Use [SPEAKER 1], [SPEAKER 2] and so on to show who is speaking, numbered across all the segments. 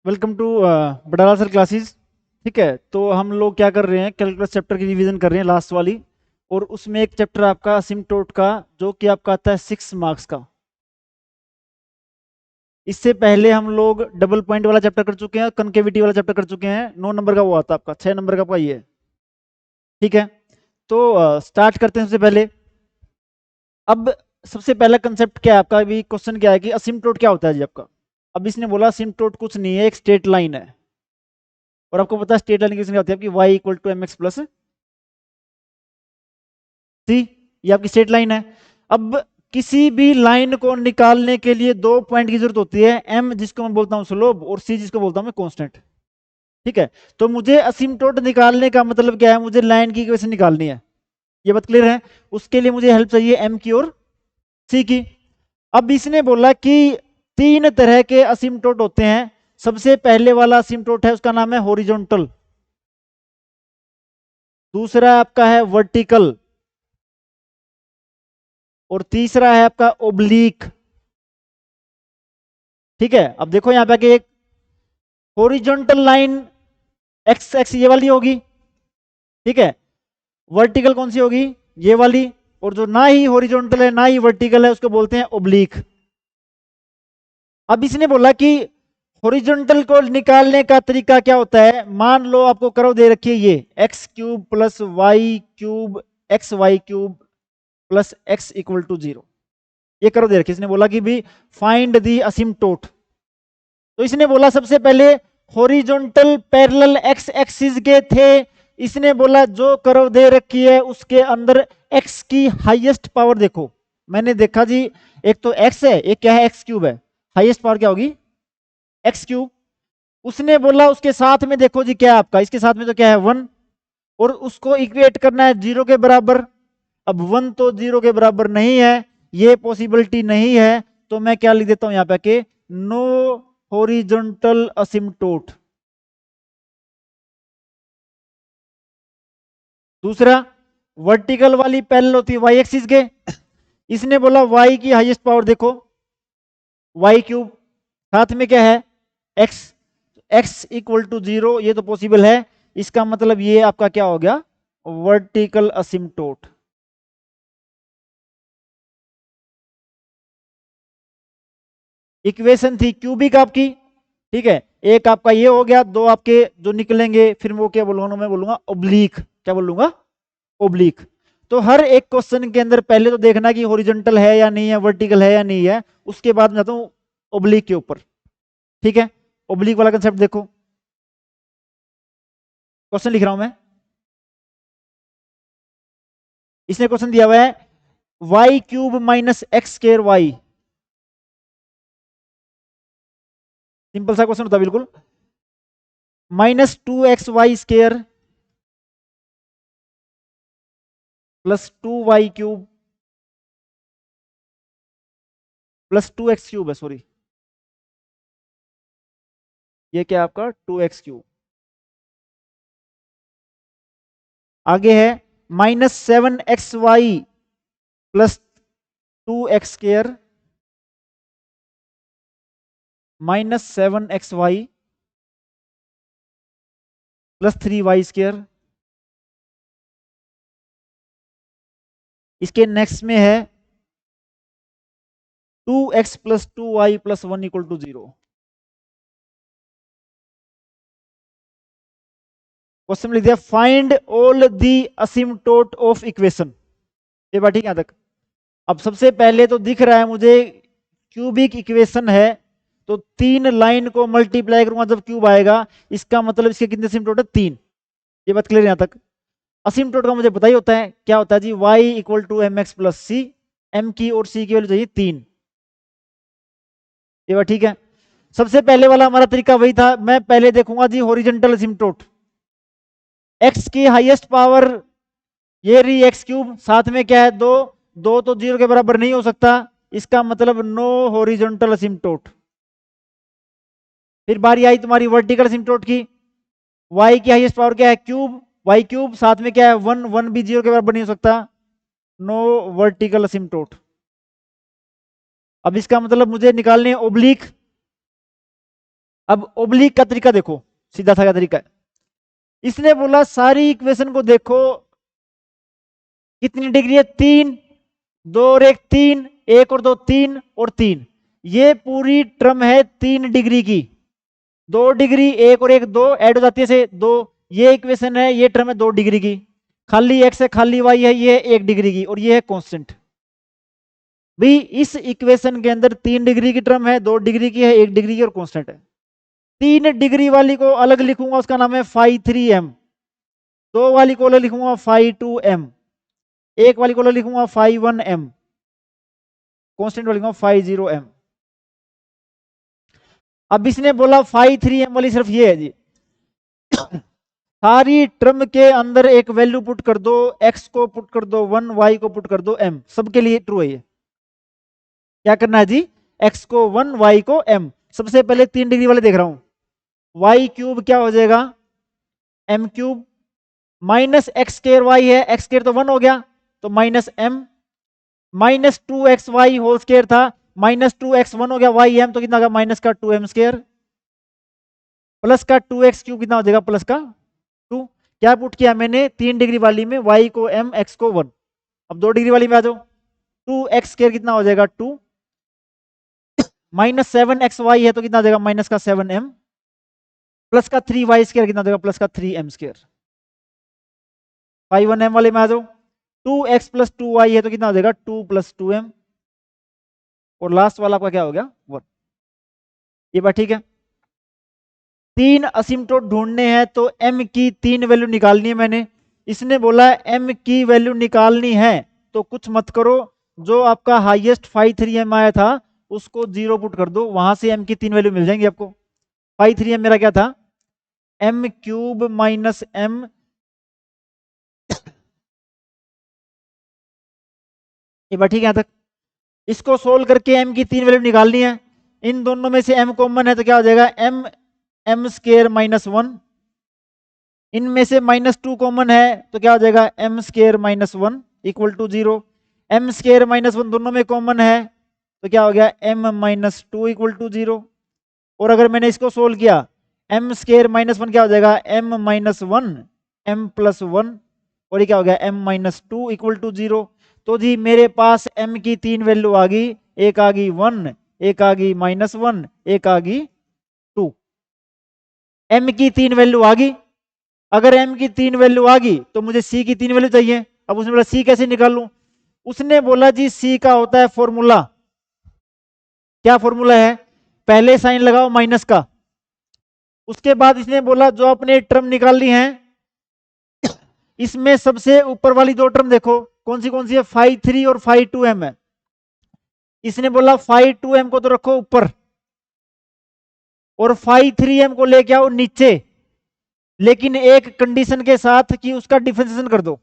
[SPEAKER 1] Welcome to Badala sir classes. ठीक है, तो हम लोग क्या कर रहे हैं, कैलकुलस चैप्टर की रिवीजन कर रहे हैं, लास्ट वाली। और उसमें एक चैप्टर आपका असिम्प्टोट का, जो कि आपका आता है 6 मार्क्स का। इससे पहले हम लोग डबल पॉइंट वाला चैप्टर कर चुके हैं, कनकेविटी वाला चैप्टर कर चुके हैं। 9 नंबर का वो आता है आपका, 6 नंबर का आपका ये है। ठीक है, तो स्टार्ट करते हैं सबसे पहले। अब सबसे पहला कंसेप्ट क्या है आपका, अभी क्वेश्चन क्या है कि असिम्प्टोट क्या होता है जी आपका। अब इसने बोला असिम्प्टोट कुछ नहीं है, एक स्ट्रेट लाइन है। और आपको पता है स्ट्रेट लाइन किसने होती है आपकी, Y equal to M x plus C. ये आपकी स्ट्रेट लाइन है। अब किसी भी लाइन को निकालने के लिए 2 पॉइंट की जरूरत होती है, एम जिसको मैं बोलता हूं स्लोप, और सी जिसको बोलता हूं मैं कांस्टेंट। ठीक है, तो मुझे असिम्प्टोट निकालने का मतलब क्या है, मुझे लाइन की इक्वेशन निकालनी है। ये बात क्लियर है। उसके लिए मुझे हेल्प चाहिए एम की और सी की। अब इसने बोला कि 3 तरह के असिम्प्टोट होते हैं। सबसे पहले वाला असिम्प्टोट है, उसका नाम है हॉरिजॉन्टल। दूसरा आपका है वर्टिकल। और तीसरा है आपका ओब्लीक। ठीक है, अब देखो यहां पे एक हॉरिजॉन्टल लाइन एक्स एक्स ये वाली होगी। ठीक है, वर्टिकल कौन सी होगी, ये वाली। और जो ना ही हॉरिजॉन्टल है ना ही वर्टिकल है, उसको बोलते हैं ओब्लीक। अब इसने बोला कि हॉरिजॉन्टल को निकालने का तरीका क्या होता है। मान लो आपको कर्व दे रखी है ये x cube plus y cube x y cube plus x equal to 0। ये कर्व दे रखी है। इसने बोला कि भी फाइंड दी असिम्प्टोट। तो इसने बोला सबसे पहले हॉरिजॉन्टल पैरेलल एक्स एक्सिस के थे। इसने बोला जो कर्व दे रखी है उसके अंदर एक्स की हाईएस्ट पावर देखो। मैंने देखा जी, एक तो एक्स है, एक क्या है एक्स क्यूब है। हाईएस्ट पावर क्या होगी, एक्स क्यूब। उसने बोला उसके साथ में देखो जी क्या है आपका, इसके साथ में तो क्या है 1। और उसको इक्वेट करना है 0 के बराबर। अब 1 तो 0 के बराबर नहीं है, ये पॉसिबिलिटी नहीं है। तो मैं क्या लिख देता हूं यहां पे के नो हॉरिजॉन्टल असिम्प्टोट। दूसरा, वर्टिकल वाली पैरेलल होती है वाई एक्सिस के। इसने बोला वाई की हाईएस्ट पावर देखो, वाई क्यूब। साथ में क्या है एक्स, एक्स इक्वल टू 0, ये तो पॉसिबल है। इसका मतलब ये आपका क्या हो गया, वर्टिकल असिम्प्टोट। इक्वेशन थी क्यूबिक आपकी। ठीक है, एक आपका ये हो गया, दो आपके जो निकलेंगे फिर वो क्या बोलूंगा, मैं बोलूंगा ओब्लीक। क्या बोलूंगा, ओब्लीक। तो हर एक क्वेश्चन के अंदर पहले तो देखना कि हॉरिजॉन्टल है या नहीं है, वर्टिकल है या नहीं है। उसके बाद मैं जाता हूं ओब्लीक के ऊपर। ठीक है, ओब्लीक वाला कंसेप्ट देखो। क्वेश्चन लिख रहा हूं मैं। इसने क्वेश्चन दिया हुआ है y cube minus x square y. Simple सा क्वेश्चन होता है बिल्कुल। -2xy² plus 2y³ plus 2x³ है, सॉरी। ये क्या आपका 2x³। आगे है -7xy plus 2x² -7xy plus 3y²। इसके नेक्स्ट में है 2x plus 2y plus 1 equal to 0। Question लिख दिया find all the asymptote of equation. ये बात ठीक है यहां तक। अब सबसे पहले तो दिख रहा है मुझे क्यूबिक इक्वेशन है, तो 3 लाइन को मल्टीप्लाई करूंगा जब क्यूब आएगा। इसका मतलब इसके कितने असिम्प्टोट है, 3। ये बात क्लियर यहां तक। असिम्प्टोट का मुझे पता ही होता है क्या होता है जी, y equal to M x plus C. M की और सी की वैल्यू चाहिए 3। ये बात ठीक है। सबसे पहले वाला हमारा तरीका वही था, मैं पहले देखूंगा जी हॉरिजॉन्टल असिम्प्टोट। एक्स की हाईएस्ट पावर ये रही एक्स क्यूब, साथ में क्या है 2। 2 तो 0 के बराबर नहीं हो सकता, इसका मतलब नो हॉरिजॉन्टल असिम्प्टोट। फिर बारी आई तुम्हारी वर्टिकल असिम्प्टोट की। y की हाईएस्ट पावर क्या है क्यूब, y क्यूब, साथ में क्या है 1। 1 भी 0 के बराबर नहीं हो सकता, नो वर्टिकल असिम्प्टोट। अब इसका मतलब मुझे निकालने ओब्लिक। अब ओब्लिक का तरीका देखो, सीधा सा तरीका है। इसने बोला सारी इक्वेशन को देखो, कितनी डिग्री है, 3, 2 और 1 3, 1 और 2 3 और 3, ये पूरी टर्म है 3 डिग्री की। 2 डिग्री 1 और 1 2 ऐड हो जाती है से 2, ये इक्वेशन है, ये टर्म है 2 डिग्री की। खाली x है खाली y है, ये 1 डिग्री की और ये है कांस्टेंट। भाई इस इक्वेशन के अंदर 3 डिग्री की टर्म है, 2 डिग्री की है, 1 डिग्री की और कांस्टेंट है। 3 डिग्री वाली को अलग लिखूंगा, उसका नाम है फाई 3m। 2 वाली को अलग लिखूंगा फाई 2m। 1 वाली को अलग लिखूंगा फाई 1m। कांस्टेंट वाली लिखूंगा फाई 0m। अब इसने बोला फाई 3m वाली सिर्फ ये है जी, सारी टर्म के अंदर एक वैल्यू पुट कर दो, x को पुट कर दो 1, y को पुट कर दो m, सबके लिए ट्रू है ये। क्या करना है जी, x को 1, y को m। सबसे पहले 3 डिग्री वाले देख रहा हूं, y क्यूब क्या हो जाएगा, m cube, minus x square y है, x स्क्वायर तो 1 हो गया तो minus m, minus 2xy whole square था, माइनस 2x 1 हो गया, y m तो कितना होगा माइनस का 2m स्क्वायर, प्लस का 2x क्यूब कितना हो जाएगा प्लस का 2। क्या पुट किया मैंने, 3 डिग्री वाली में y को m, x को 1। अब 2 डिग्री वाली में आ जाओ, 2x स्क्वायर कितना हो जाएगा 2, माइनस 7xy है तो कितना हो जाएगा माइनस का 7m, प्लस का 3y स्क्वायर कितना हो जाएगा प्लस का 3m स्क्वायर। फाई 1m वाले में आ जाओ, 2x प्लस 2y है तो कितना हो जाएगा 2 प्लस 2m, और लास्ट वाला आपका क्या हो गया 1। ये बात ठीक है। 3 असिम्प्टोट ढूंढने हैं तो m की 3 वैल्यू निकालनी है मैंने। इसने बोला m की वैल्यू निकालनी है तो कुछ मत करो, जो आपका हाईएस्ट फाई 3m आया था उसको 0 पुट कर दो, वहां से m की 3 वैल्यू मिल जाएंगी आपको। फाई 3m मेरा क्या था, m क्यूब माइनस m, ये बात ठीक है यहाँ तक। इसको सोल्व करके m की 3 वैल्यू निकालनी है। इन दोनों में से m कॉमन है तो क्या हो जाएगा m, m स्क्वायर माइनस 1। इनमें से -2 कॉमन है तो क्या हो जाएगा m square minus 1 equal to 0। m square minus 1 दोनों में कॉमन है तो क्या हो गया m माइनस 2 इक्वल टू 0। और अगर मैंने इसको सोल्व किया, m स्क्वायर माइनस 1 क्या हो जाएगा m माइनस 1, m प्लस 1, और ये क्या हो गया m माइनस 2 इक्वल टू 0। तो जी मेरे पास m की 3 वैल्यू आ गई, एक आ गई 1, एक आ गई -1, एक आ गई 2। m की 3 वैल्यू आ गई। अगर m की 3 वैल्यू आ गई तो मुझे c की 3 वैल्यू चाहिए। अब उसने बोला c कैसे निकालूं, उसने बोला जी c का होता है फॉर्मूला। क्या फॉर्मूला है, पहले साइन लगाओ माइनस का, उसके बाद इसने बोला जो अपने टर्म निकालनी है इसमें सबसे ऊपर वाली 2 टर्म देखो कौन सी है, फाई 3 और फाई 2m है। इसने बोला फाई 2m को तो रखो ऊपर और फाई 3m को लेके आओ नीचे, लेकिन एक कंडीशन के साथ कि उसका डिफरेंशिएशन कर दो।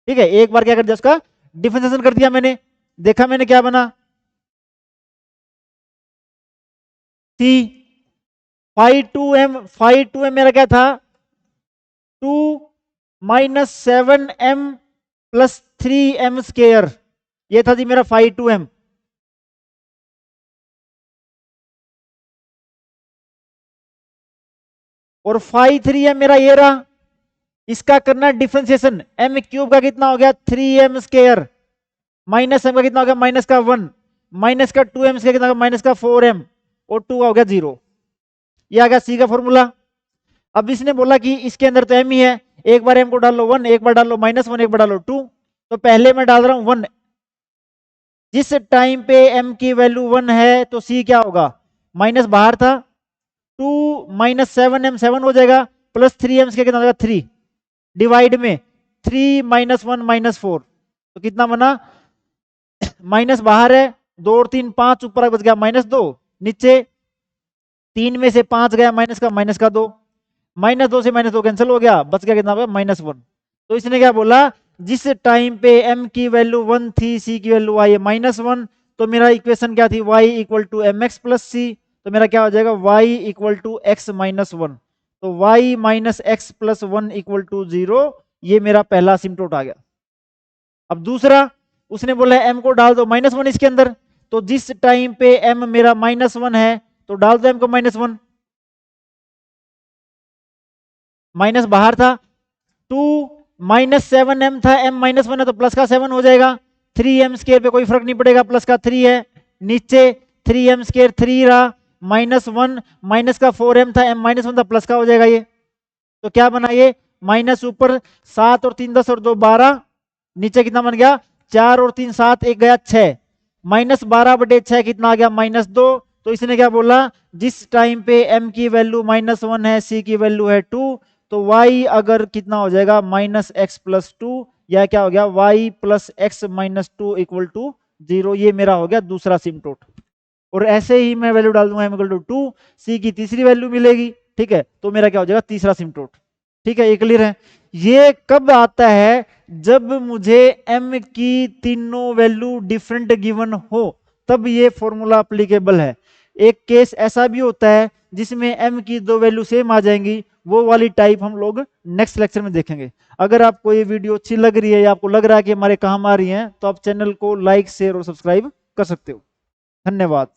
[SPEAKER 1] ठीक है, एक बार क्या कर दिया, उसका डिफरेंशिएशन कर दिया मैंने, देखा मैंने क्या बना, सी फाई 2m मेरा क्या था 2 minus 7m plus 3m square, ये था जी मेरा फाई 2m। और फाई 3m मेरा ये रहा, इसका करना डिफरेंशिएशन, m क्यूब का कितना हो गया 3m स्क्वायर, माइनस m का कितना हो गया माइनस का 1, माइनस का 2m स्क्वायर कितना हो गया माइनस का 4m, और 2 का हो गया 0। ये आ गया c का फॉर्मूला। अब इसने बोला कि इसके अंदर तो m ही है, एक बार m को डाल लो 1, एक बार डाल लो -1, एक बार डालो 2। तो पहले मैं डाल रहा हूं 1, जिस टाइम पे m की वैल्यू 1 है तो c क्या होगा, माइनस बाहर था 2 माइनस 7m 7 हो जाएगा, प्लस 3m के कितना हो जाएगा 3, डिवाइड में 3 माइनस 1 माइनस 4, तो कितना बना, माइनस बाहर है 2 और 3 5, ऊपर बच गया -2, नीचे 3 में से 5 गया माइनस का 2, -2 से -2 कैंसिल हो गया, बच गया कितना हो गया -1। तो इसने क्या बोला, जिस टाइम पे m की वैल्यू 1 थी, c की वैल्यू आई है -1, तो मेरा इक्वेशन क्या थी y equal to mx plus c, तो मेरा क्या हो जाएगा y equal to x minus 1, तो y minus x plus 1 equal to 0, ये मेरा पहला असिम्प्टोट आ गया। अब दूसरा, उसने बोला m को डाल दो -1 इसके अंदर, तो जिस टाइम पे m मेरा -1 है तो डाल दो m को -1, माइनस बाहर था, 2 -7m था, m -1 है तो प्लस का 7 हो जाएगा, 3m² पे कोई फर्क नहीं पड़ेगा, प्लस का 3 है, नीचे 3m² 3 रहा, -1 माइनस का 4m था, m -1 था, प्लस का हो जाएगा ये। तो क्या बना ये, माइनस ऊपर 7 और 3 10 और 2 12, नीचे कितना बन गया 4 और 3 7, एक गया 6, -12/6 कितना आ गया -2। तो इसने क्या बोला, जिस टाइम पे m की वैल्यू -1 है, c की वैल्यू है 2, तो y अगर कितना हो जाएगा -x + 2, या क्या हो गया y + x - 2 = 0। ये मेरा हो गया दूसरा सिम्टोट। और ऐसे ही मैं वैल्यू डाल दूंगा m = 2, c की तीसरी वैल्यू मिलेगी, ठीक है, तो मेरा क्या हो जाएगा तीसरा सिम्टोट। ठीक है, ये क्लियर है। ये कब आता है, जब मुझे m की तीनों वैल्यू डिफरेंट गिवन हो, तब ये फॉर्मूला एप्लीकेबल है। एक केस ऐसा भी होता है जिसमें m की दो वैल्यू सेम आ जाएंगी, वो वाली टाइप हम लोग नेक्स्ट लेक्चर में देखेंगे। अगर आपको ये वीडियो अच्छी लग रही है या आपको लग रहा है कि हमारे काम आ रही हैं, तो आप चैनल को लाइक शेयर और सब्सक्राइब कर सकते हो। धन्यवाद।